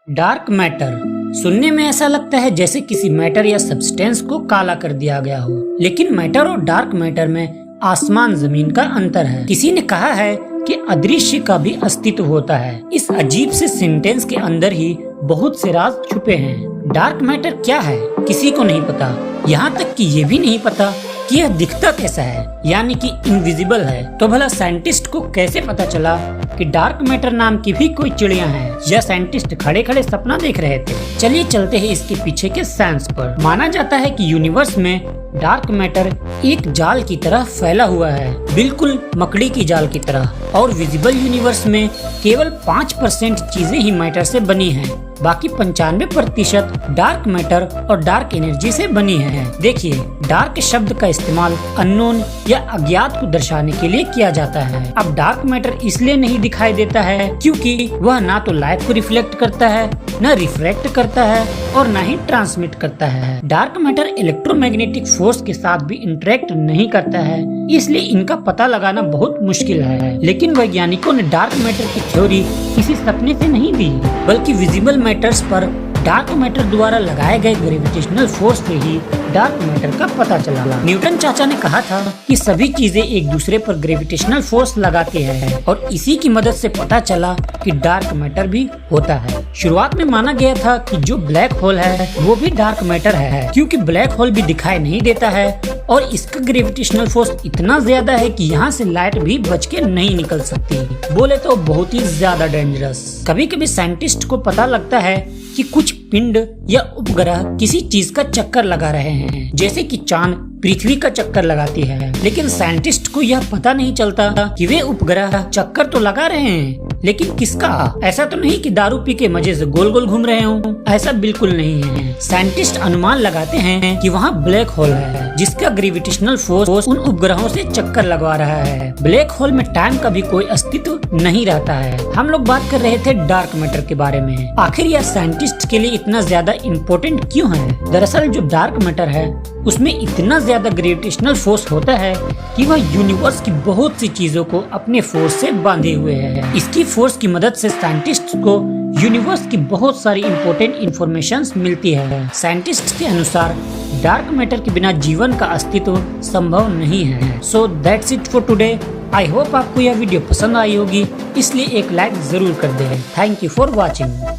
Dark matter सुनने में ऐसा लगता है जैसे किसी मैटर या सब्सटेंस को काला कर दिया गया हो, लेकिन मैटर और डार्क मैटर में आसमान जमीन का अंतर है। किसी ने कहा है कि अदृश्य का भी अस्तित्व होता है। इस अजीब से सेंटेंस के अंदर ही बहुत से राज छुपे हैं। डार्क मैटर क्या है किसी को नहीं पता, यहाँ तक कि ये भी नहीं पता कि यह दिखता कैसा है, यानी कि इनविजिबल है। तो भला साइंटिस्ट को कैसे पता चला कि डार्क मैटर नाम की भी कोई चिड़िया है, या साइंटिस्ट खड़े खड़े सपना देख रहे थे? चलिए चलते हैं इसके पीछे के साइंस पर। माना जाता है कि यूनिवर्स में डार्क मैटर एक जाल की तरह फैला हुआ है, बिल्कुल मकड़ी की जाल की तरह, और विजिबल यूनिवर्स में केवल 5% चीजें ही मैटर से बनी हैं। बाकी 95% डार्क मैटर और डार्क एनर्जी से बनी है। देखिए, डार्क शब्द का इस्तेमाल अननोन या अज्ञात को दर्शाने के लिए किया जाता है। अब डार्क मैटर इसलिए नहीं दिखाई देता है क्योंकि वह ना तो लाइट को रिफ्लेक्ट करता है, न रिफ्रैक्ट करता है, और न ही ट्रांसमिट करता है। डार्क मैटर इलेक्ट्रोमैग्नेटिक फोर्स के साथ भी इंटरेक्ट नहीं करता है, इसलिए इनका पता लगाना बहुत मुश्किल है। लेकिन वैज्ञानिकों ने डार्क मैटर की थ्योरी किसी सपने से नहीं दी, बल्कि विजिबल मैटर्स पर डार्क मैटर द्वारा लगाए गए ग्रेविटेशनल फोर्स से ही डार्क मैटर का पता चला। न्यूटन चाचा ने कहा था कि सभी चीजें एक दूसरे पर ग्रेविटेशनल फोर्स लगाती है, और इसी की मदद से पता चला कि डार्क मैटर भी होता है। शुरुआत में माना गया था कि जो ब्लैक होल है वो भी डार्क मैटर है, क्योंकि ब्लैक होल भी दिखाई नहीं देता है और इसका ग्रेविटेशनल फोर्स इतना ज्यादा है कि यहाँ से लाइट भी बच के नहीं निकल सकती। बोले तो बहुत ही ज्यादा डेंजरस। कभी कभी साइंटिस्ट को पता लगता है कि कुछ पिंड या उपग्रह किसी चीज का चक्कर लगा रहे हैं, जैसे कि चांद पृथ्वी का चक्कर लगाती है, लेकिन साइंटिस्ट को यह पता नहीं चलता कि वे उपग्रह चक्कर तो लगा रहे हैं, लेकिन किसका? ऐसा तो नहीं कि दारू पी के मजे से गोल गोल घूम रहे हों, ऐसा बिल्कुल नहीं है। साइंटिस्ट अनुमान लगाते हैं कि वहाँ ब्लैक होल है, जिसका ग्रेविटेशनल फोर्स उन उपग्रहों से चक्कर लगवा रहा है। ब्लैक होल में टाइम का भी कोई अस्तित्व नहीं रहता है। हम लोग बात कर रहे थे डार्क मैटर के बारे में। आखिर यह साइंटिस्ट के लिए इतना ज्यादा इम्पोर्टेंट क्यों है? दरअसल जो डार्क मैटर है उसमें इतना ज्यादा ग्रेविटेशनल फोर्स होता है कि वह यूनिवर्स की बहुत सी चीजों को अपने फोर्स से बांधे हुए है। इसकी फोर्स की मदद से साइंटिस्ट को यूनिवर्स की बहुत सारी इम्पोर्टेंट इन्फॉर्मेशंस मिलती है। साइंटिस्ट के अनुसार डार्क मैटर के बिना जीवन का अस्तित्व संभव नहीं है। So that's it for today. I hope आपको यह वीडियो पसंद आई होगी, इसलिए एक लाइक जरूर कर दें। Thank you for watching.